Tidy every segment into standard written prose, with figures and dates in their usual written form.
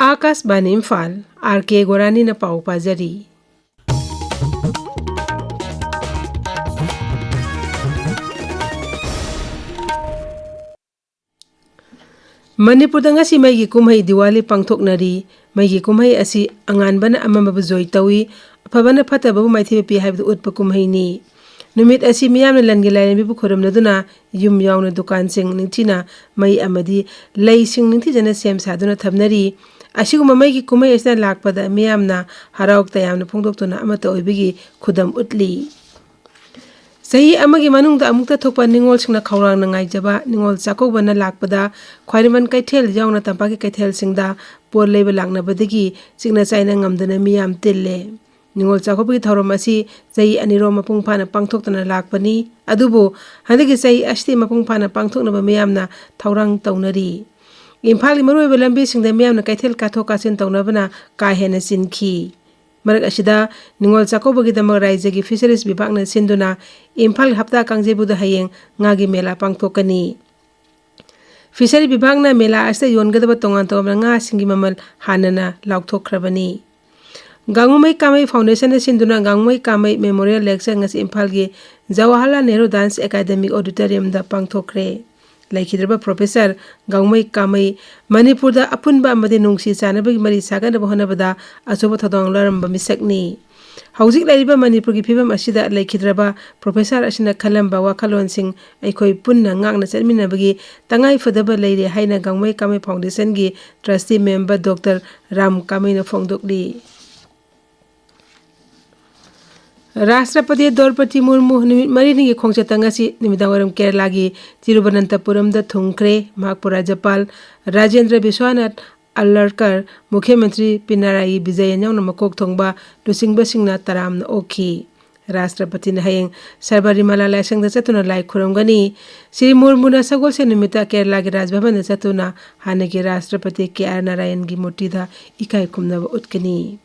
Akashvani Imphal R.K. गोरानी न पाउ पाजरी। Manipur ngasi maigi kumhai Diwali pangthoknari maigi kumhai asi anganbana amamabu joy tawi afabana phatababu maithiba pi haibdu utpa kumhai ni numit asi miyamna langi lairami bu khoramnaduna yum yawna dukan sing ningthina mai amadi lei sing ningthi jana sem saduna thabnari asiguma maigi kumhai asna lakpada miyamna harauk tayamna phongdoktuna amata oibigi khudam utli Sahi amagi manungda amukta thokpa ningol singna khawrang na ngaijaba ningol chakobana lakpada khwairiman kaithel yauna tampaki kaithel singda por leba lakna badagi singna chaina ngamdana miyam tille ningol chakobi thorom asi sahi aniro mapung phana pangthoktana lakpani adubo handagi sahi asti mapung phana pangthokna ba miyamna thawrang tawnari Imphal gi maroi lambi singda miyamna kaithel kathoka sin tawnabana ka hena sinki Marak asida ningol chakoba gi damag raijagi fisheries bibhagna sinduna Imphal hapta kangjebuda hayeng ngagi mela pangthokani Fishery bibhagna mela asta yongadaba tongan tongan nga singi mamal hanana laukthokhrabani Gangumai Kamai Foundation sinduna Gangumai Kamai Memorial Lecture ngas Imphal gi Jawaharlal Nehru Dance Academy Auditorium da pangthokre Laikhidraba Professor Gangumai Kamai Manipur da apunba amadi nungsi chanabagi mari sagana bohanabada asoba thodong laramba misakni Haujik laiba Manipur gi phibam asida laikhidraba Professor asina khalamba wakhalon sing aikoi punna ngakna chatminabagi tangai fadaba leire haina Gangumai Kamai Foundation gi trustee member Dr. Ram Kamai na phongdokli Rashtrapati Draupadi Murmu nimit mari ningi khongchata ngasi nimidawaram Kerala gi Tiruvananthapuram da thungkre Mahapur Rajapal Rajendra Biswanath Allarkar Mukhyamantri Pinarayi Vijayan yauna makok thongba lusingba singna taramna okhi Rashtrapati na hayeng Sarbarimala laisangda chatuna lai khuramgani Sri Murmu na sagol se nimita Kerala gi Rajbhavan da chatuna hanagi Rashtrapati K.R. Narayan gi murti da ikai khumnaba utkani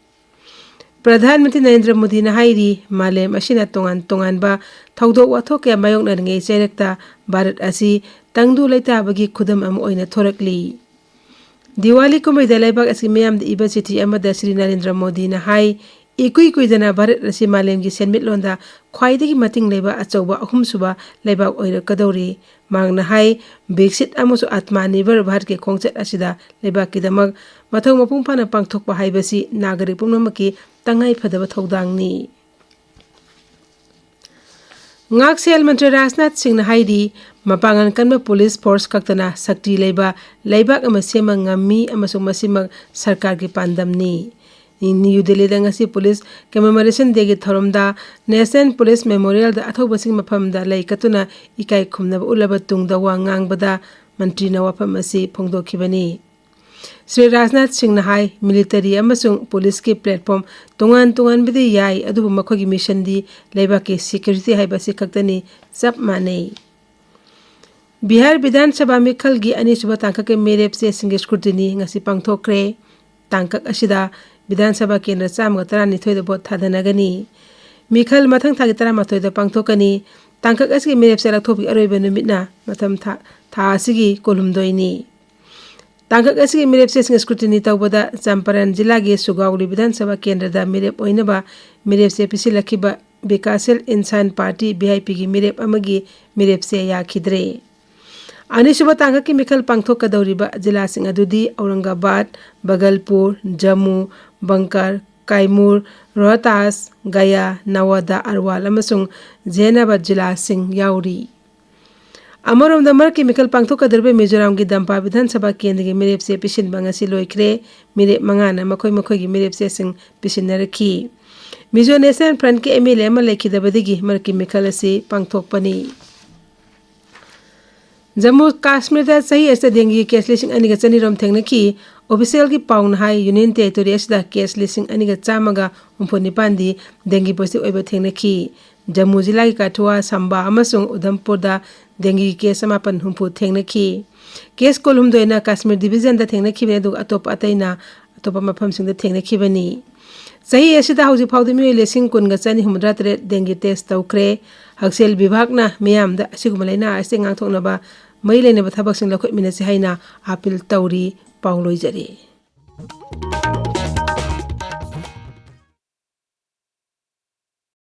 Pradhanmantri Narendra Modi na hairi malem asina tongan ba thaudok wathok kya mayokna ngai cherekta Bharat asi tangdu leitabagi khudam am oina thorakli Diwali kumai dalaibak asi miyam da iba chithi amada Sri Narendra Modi na hai ikui kuidana Bharat asi malem gi senmit londa khwaidagi mating leiba achauba ahum suba leibak oira kadori mangna hai Brexit amusu Atmanirbhar Bharat ke khongchat asida leibak kidamak mathau mapung phana pangthokpa haibasi nagarik pumnamaki tangai phadaba thodangni Ngaksel Mantri Rajnath Singh na haidi mapangan kanba police force kaktana sakti leiba leibak ama sema ngami amasung masimag sarkar gi pandamni New Delhi da ngasi police commemoration day gi thoromda National Police Memorial da athobasing maphamda laikatuna ikai khumna ulaba tungda wangang bada mantri na wafam asi phongdokhibani Sri Rajnath Singh na hai military amasung police ki platform tungan bidi yai adubu makhogi mission di leiba ki security haibasi khaktani sab mane Bihar Vidhan Sabha Mikhal gi ani suba tangka ke merep se singe scrutiny ngasi pangthokre tangkak asida Vidhan Sabha kendra chamga tarani thoi da bot thadanagani Mikhal mathang thagi tarama thoi da pangthokani tangkak asgi merep se lakthopi aroiba numitna matham tha asigi kolumdoini Tangkak asigi mirep se singa scrutiny tawbada Champaran jila gi Sugauli Vidhan Sabha kendra da mirep oinaba mirep se pisilakhiba Bikasel Insan Party BIP gi mirep amagi mirep se yakhidre Ani suba tangkak ki Mikhal pangthok kadawriba jila sing adudi Aurangabad Bagalpur Jammu Bankar Kaimur Rohtas Gaya Nawada Arwal amasung Zainabad jila sing yauri Amarom da mar ki Mikhal pangthok kadarbe Mizoram gi Dampa Vidhan Sabha kendra gi mirep se pisin bangasi loikre mirep mangana makhoi gi mirep se sing pisin narakhi Mizo National Front ki MLA ma lekhidabadigi mar ki Mikhal asi pangthok pani Jammu Kashmir da sahi asta dengi case lising aniga chanirom thengnaki official ki paun hai Union Territory asda case lising aniga chamaga umponi pandi dengi positive oiba thengnaki Jammu jila ki Kathua Samba amasung Udhampur da dengi case samapan humpu thengnaki case kolhum doina Kashmir division da thengnaki bene du atop ataina atopa mafam sing da thengnaki bani sahi asida hauji phawdi mi lesing kun ga chani humdra tre dengi test tawkre haksel bibhag na miyam da asigumalaina ase ngang thokna ba mai lene ba thabak sing lakhoi minasi haina apil tawri pauloi jari